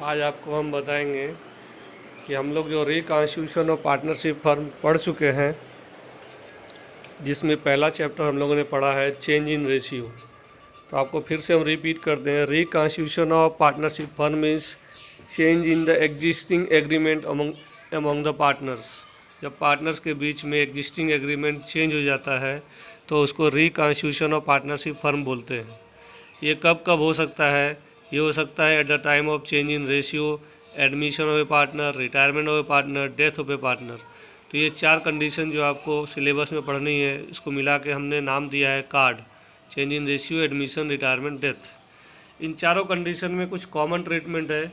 आज आपको हम बताएंगे कि हम लोग जो रिकॉन्स्टिट्यूशन ऑफ पार्टनरशिप फर्म पढ़ चुके हैं, जिसमें पहला चैप्टर हम लोगों ने पढ़ा है चेंज इन रेशियो। तो आपको फिर से हम रिपीट करते हैं। Reconstitution of partnership firm means change in the existing agreement among the partners. जब पार्टनर्स के बीच में एग्जिस्टिंग एग्रीमेंट चेंज हो जाता है तो उसको रिकॉन्स्टिट्यूशन ऑफ पार्टनरशिप फर्म बोलते हैं। ये कब कब हो सकता है? ये हो सकता है at the time of change in ratio, admission of A partner, retirement of A partner, death of A partner. तो ये चार कंडीशन जो आपको सिलेबस में पढ़नी है, इसको मिला के हमने नाम दिया है card. Change in ratio, admission, retirement, death. इन चारों कंडीशन में कुछ कॉमन ट्रीटमेंट है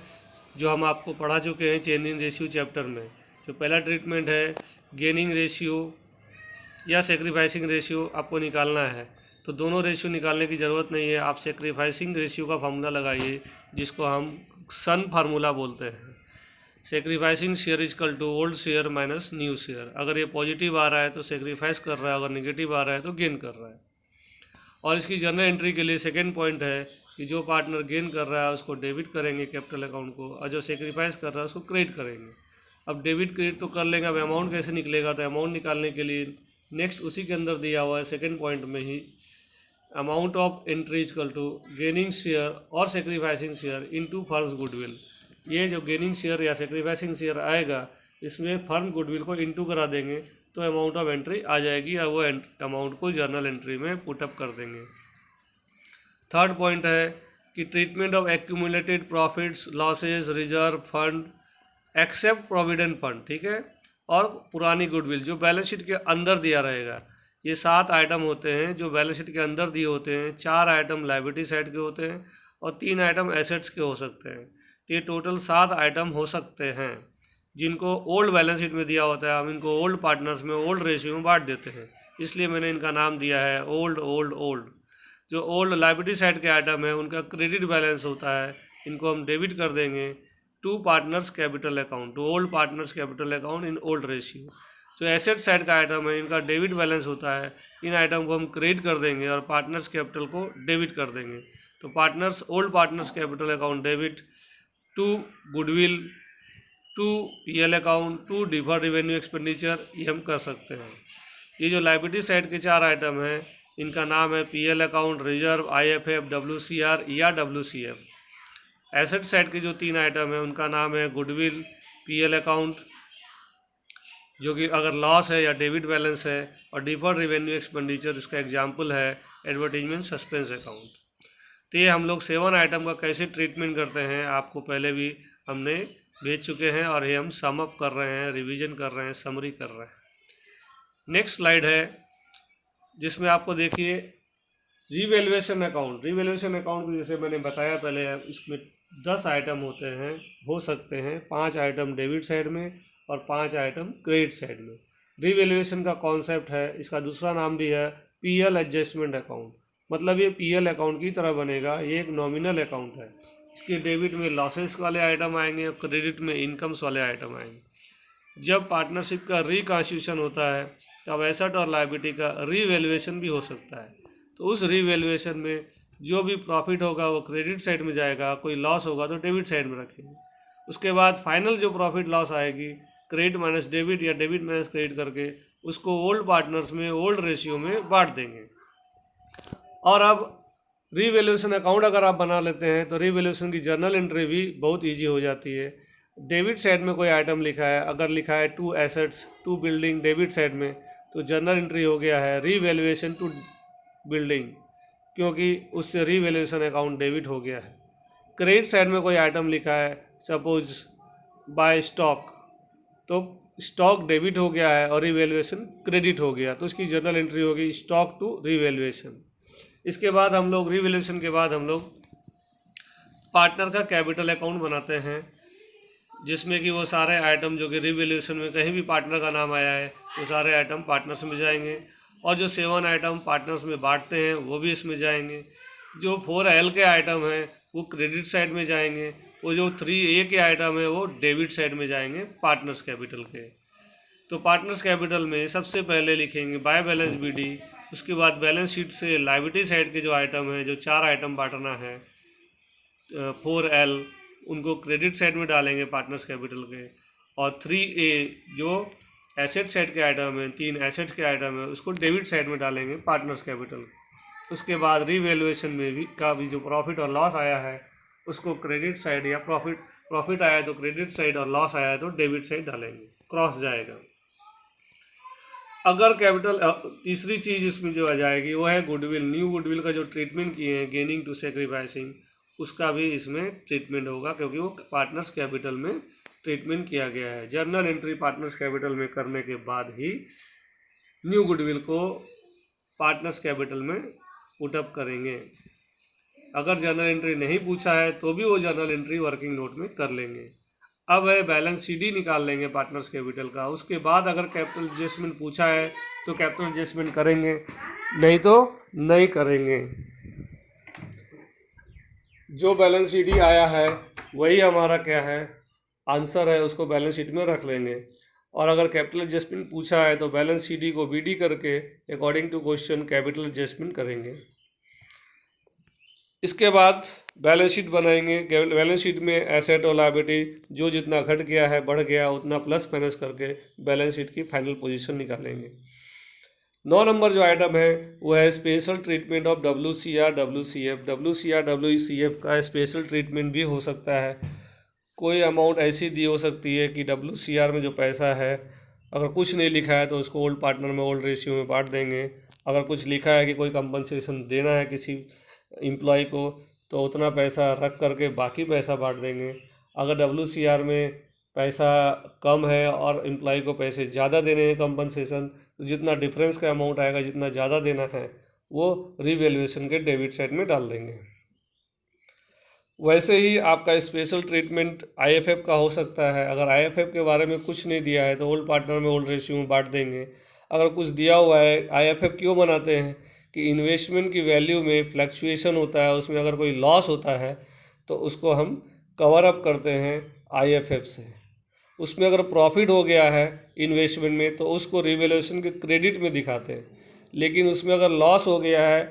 जो हम आपको पढ़ा चुके हैं चेंज इन रेशियो चैप्टर में। जो पहला ट्रीटमेंट है गेनिंग रेशियो या सेक्रीफाइसिंग रेशियो आपको निकालना है। तो दोनों रेशियो निकालने की ज़रूरत नहीं है, आप सेक्रीफाइसिंग रेशियो का फार्मूला लगाइए, जिसको हम सन फार्मूला बोलते हैं। Sacrificing share is equal to old share minus new share. अगर ये पॉजिटिव आ रहा है तो सेक्रीफाइस कर रहा है, अगर निगेटिव आ रहा है तो गेन कर रहा है। और इसकी जर्नल एंट्री के लिए सेकेंड पॉइंट है कि जो पार्टनर गेन कर रहा है उसको डेबिट करेंगे कैपिटल अकाउंट को, और जो सेक्रीफाइस कर रहा है उसको क्रेडिट करेंगे। अब डेबिट क्रेडिट तो कर लेंगे, अब अमाउंट कैसे निकलेगा? तो अमाउंट निकालने के लिए नेक्स्ट उसी के अंदर दिया हुआ है सेकेंड पॉइंट में ही, amount of entry equal to gaining share और sacrificing share into firm's goodwill. ये जो गेनिंग शेयर या सेक्रीफाइसिंग शेयर आएगा, इसमें फर्म गुडविल को इनटू करा देंगे तो अमाउंट ऑफ एंट्री आ जाएगी, और वो अमाउंट को जर्नल एंट्री में पुटअप कर देंगे। थर्ड पॉइंट है कि treatment of accumulated profits, losses, reserve fund except provident fund, ठीक है, और पुरानी गुडविल जो बैलेंस शीट के अंदर दिया रहेगा। ये 7 आइटम होते हैं जो बैलेंस शीट के अंदर दिए होते हैं। 4 आइटम लायबिलिटी साइड के होते हैं और 3 आइटम एसेट्स के हो सकते हैं। तो ये टोटल 7 आइटम हो सकते हैं जिनको ओल्ड बैलेंस शीट में दिया होता है। हम इनको ओल्ड पार्टनर्स में ओल्ड रेशियो में बांट देते हैं, इसलिए मैंने इनका नाम दिया है ओल्ड ओल्ड ओल्ड। जो ओल्ड लायबिलिटी साइड के आइटम है उनका क्रेडिट बैलेंस होता है, इनको हम डेबिट कर देंगे to partners capital account, to old partners capital account in old ratio. जो एसेट साइड का आइटम है इनका डेबिट बैलेंस होता है, इन आइटम को हम क्रेडिट कर देंगे और पार्टनर्स कैपिटल को डेबिट कर देंगे। तो partners old partners capital account debit to goodwill, to PL account, to deferred revenue expenditure, ये हम कर सकते हैं। ये जो लायबिलिटी साइड के 4 आइटम हैं इनका नाम है PL account, reserve, IFF, WCR या डब्ल्यूसीएफ। एसेट साइड के जो 3 आइटम है उनका नाम है गुडविल, पीएल अकाउंट जो कि अगर लॉस है या डेबिट बैलेंस है, और डिफर्ड रेवेन्यू एक्सपेंडिचर, इसका एग्जांपल है एडवर्टीजमेंट सस्पेंस अकाउंट। तो ये हम लोग 7 आइटम का कैसे ट्रीटमेंट करते हैं आपको पहले भी हमने भेज चुके हैं, और ये हम सम अप कर रहे हैं, रिवीजन कर रहे हैं, समरी कर रहे हैं। नेक्स्ट स्लाइड है जिसमें आपको देखिए रिवैल्यूएशन अकाउंट। रिवैल्यूएशन अकाउंट को जैसे मैंने बताया पहले, इसमें 10 आइटम होते हैं, हो सकते हैं 5 आइटम डेबिट साइड में और 5 आइटम क्रेडिट साइड में। रिवैल्यूएशन का कॉन्सेप्ट है, इसका दूसरा नाम भी है पीएल एडजस्टमेंट अकाउंट। मतलब ये पीएल अकाउंट की तरह बनेगा, ये एक नॉमिनल अकाउंट है। इसके डेबिट में लॉसेस वाले आइटम आएंगे और क्रेडिट में इनकम्स वाले आइटम आएंगे। जब पार्टनरशिप का रिकॉन्स्टिट्यूशन होता है तब एसेट और लायबिलिटी का रिवैल्यूएशन भी हो सकता है। तो उस रिवैल्यूएशन में जो भी प्रॉफिट होगा वो क्रेडिट साइड में जाएगा, कोई लॉस होगा तो डेबिट साइड में रखेंगे। उसके बाद फाइनल जो प्रॉफिट लॉस आएगी, क्रेडिट माइनस डेबिट या डेबिट माइनस क्रेडिट करके उसको ओल्ड पार्टनर्स में ओल्ड रेशियो में बांट देंगे। और अब रिवैल्यूएशन अकाउंट अगर आप बना लेते हैं तो रिवैल्यूएशन की जर्नल एंट्री भी बहुत ईजी हो जाती है। डेबिट साइड में कोई आइटम लिखा है, अगर लिखा है 2 एसेट्स 2 बिल्डिंग डेबिट साइड में, तो जर्नल एंट्री हो गया है रिवैल्यूएशन टू बिल्डिंग, क्योंकि उससे रिवैल्यूएशन अकाउंट डेबिट हो गया है। क्रेडिट साइड में कोई आइटम लिखा है सपोज बाय स्टॉक, तो स्टॉक डेबिट हो गया है और रिवैल्यूएशन क्रेडिट हो गया, तो उसकी जर्नल एंट्री होगी स्टॉक टू रिवैल्यूएशन। इसके बाद हम लोग रिवैल्यूएशन के बाद हम लोग पार्टनर का कैपिटल अकाउंट बनाते हैं, जिसमें कि वो सारे आइटम जो कि रिवैल्यूएशन में कहीं भी पार्टनर का नाम आया है वो सारे आइटम पार्टनर्स में जाएंगे, और जो 7 आइटम पार्टनर्स में बांटते हैं वो भी इसमें जाएंगे। जो 4L के आइटम हैं वो क्रेडिट साइड में जाएंगे, वो जो 3A के आइटम है वो डेबिट साइड में जाएंगे पार्टनर्स कैपिटल के। तो पार्टनर्स कैपिटल में सबसे पहले लिखेंगे बाय बैलेंस BD, उसके बाद बैलेंस शीट से लायबिलिटी साइड के जो आइटम है, जो 4 आइटम बांटना है 4L, उनको क्रेडिट साइड में डालेंगे पार्टनर्स कैपिटल के, और 3A जो एसेट साइड के आइटम है, 3 एसेट के आइटम है, उसको डेबिट साइड में डालेंगे पार्टनर्स कैपिटल। उसके बाद रीवैल्यूएशन में भी जो प्रॉफिट और लॉस आया है उसको क्रेडिट साइड, या प्रॉफिट आया तो क्रेडिट साइड और लॉस आया तो डेबिट साइड डालेंगे, क्रॉस जाएगा। अगर कैपिटल तीसरी चीज़ इसमें जो आ जाएगी वो है गुडविल। न्यू गुडविल का जो ट्रीटमेंट किए हैं गेनिंग टू सेक्रीफाइसिंग, उसका भी इसमें ट्रीटमेंट होगा क्योंकि वो पार्टनर्स कैपिटल में ट्रीटमेंट किया गया है। जर्नल एंट्री पार्टनर्स कैपिटल में करने के बाद ही न्यू गुडविल को पार्टनर्स कैपिटल में पुटअप करेंगे। अगर जर्नल एंट्री नहीं पूछा है तो भी वो जर्नल एंट्री वर्किंग नोट में कर लेंगे। अब है बैलेंस CD निकाल लेंगे पार्टनर्स कैपिटल का। उसके बाद अगर कैपिटल एडजस्टमेंट पूछा है तो कैपिटल एडजस्टमेंट करेंगे, नहीं तो नहीं करेंगे। जो बैलेंस CD आया है वही हमारा क्या है आंसर है, उसको बैलेंस शीट में रख लेंगे। और अगर कैपिटल एडजस्टमेंट पूछा है तो बैलेंस CD को BD करके according to question capital adjustment करेंगे। इसके बाद बैलेंस शीट बनाएंगे। बैलेंस शीट में एसेट और लायबिलिटी जो जितना घट गया है बढ़ गया उतना प्लस माइनस करके बैलेंस शीट की फाइनल पोजीशन निकालेंगे। 9 नंबर जो आइटम है वो है special treatment of WCR WCF। WCR WCF का स्पेशल ट्रीटमेंट भी हो सकता है। कोई अमाउंट ऐसी दी हो सकती है कि WCR में जो पैसा है अगर कुछ नहीं लिखा है तो उसको ओल्ड पार्टनर में ओल्ड रेशियो में बांट देंगे। अगर कुछ लिखा है कि कोई कंपनसेशन देना है किसी एम्प्लॉय को तो उतना पैसा रख करके बाकी पैसा बांट देंगे। अगर WCR में पैसा कम है और एम्प्लॉय को पैसे ज़्यादा देने हैं कंपनसेशन, तो जितना डिफरेंस का अमाउंट आएगा, जितना ज़्यादा देना है वो रिवैल्यूएशन के डेबिट साइड में डाल देंगे। वैसे ही आपका स्पेशल ट्रीटमेंट IFF का हो सकता है। अगर IFF के बारे में कुछ नहीं दिया है तो ओल्ड पार्टनर में ओल्ड रेशियो में बांट देंगे। अगर कुछ दिया हुआ है, IFF क्यों बनाते हैं कि इन्वेस्टमेंट की वैल्यू में फ्लक्चुएशन होता है, उसमें अगर कोई लॉस होता है तो उसको हम कवर अप करते हैं IFF से। उसमें अगर प्रॉफिट हो गया है इन्वेस्टमेंट में तो उसको रिवैल्यूएशन के क्रेडिट में दिखाते हैं। लेकिन उसमें अगर लॉस हो गया है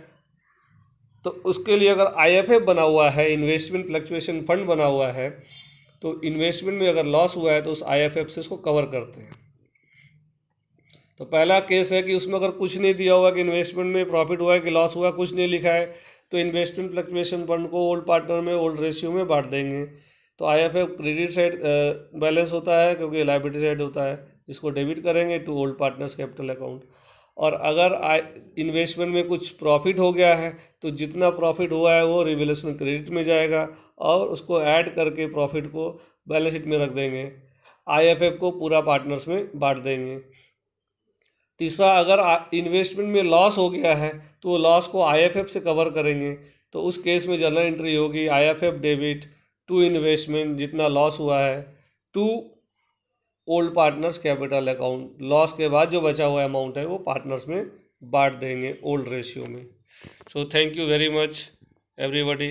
तो उसके लिए अगर IFF बना हुआ है, इन्वेस्टमेंट फ्लक्चुएशन फंड बना हुआ है, तो इन्वेस्टमेंट में अगर लॉस हुआ है तो उस IFF से उसको कवर करते हैं। तो पहला केस है कि उसमें अगर कुछ नहीं दिया हुआ कि इन्वेस्टमेंट में प्रॉफिट हुआ है कि लॉस हुआ, कुछ नहीं लिखा है, तो इन्वेस्टमेंट फ्लक्चुएशन फंड को ओल्ड पार्टनर में ओल्ड रेशियो में बांट देंगे। तो IFF क्रेडिट साइड बैलेंस होता है क्योंकि लायबिलिटी साइड होता है, इसको डेबिट करेंगे to old partners capital account. और अगर इन्वेस्टमेंट में कुछ प्रॉफिट हो गया है तो जितना प्रॉफिट हुआ है वो रिवैल्यूएशन क्रेडिट में जाएगा और उसको ऐड करके प्रॉफिट को बैलेंस शीट में रख देंगे। IFF को पूरा पार्टनर्स में बांट देंगे। तीसरा, अगर इन्वेस्टमेंट में लॉस हो गया है तो वो लॉस को IFF से कवर करेंगे। तो उस केस में जर्नल एंट्री होगी IFF डेबिट टू इन्वेस्टमेंट जितना लॉस हुआ है to old partners capital account. Loss के बाद जो बचा हुआ अमाउंट है वो पार्टनर्स में बांट देंगे ओल्ड रेशियो में। So thank you very much everybody.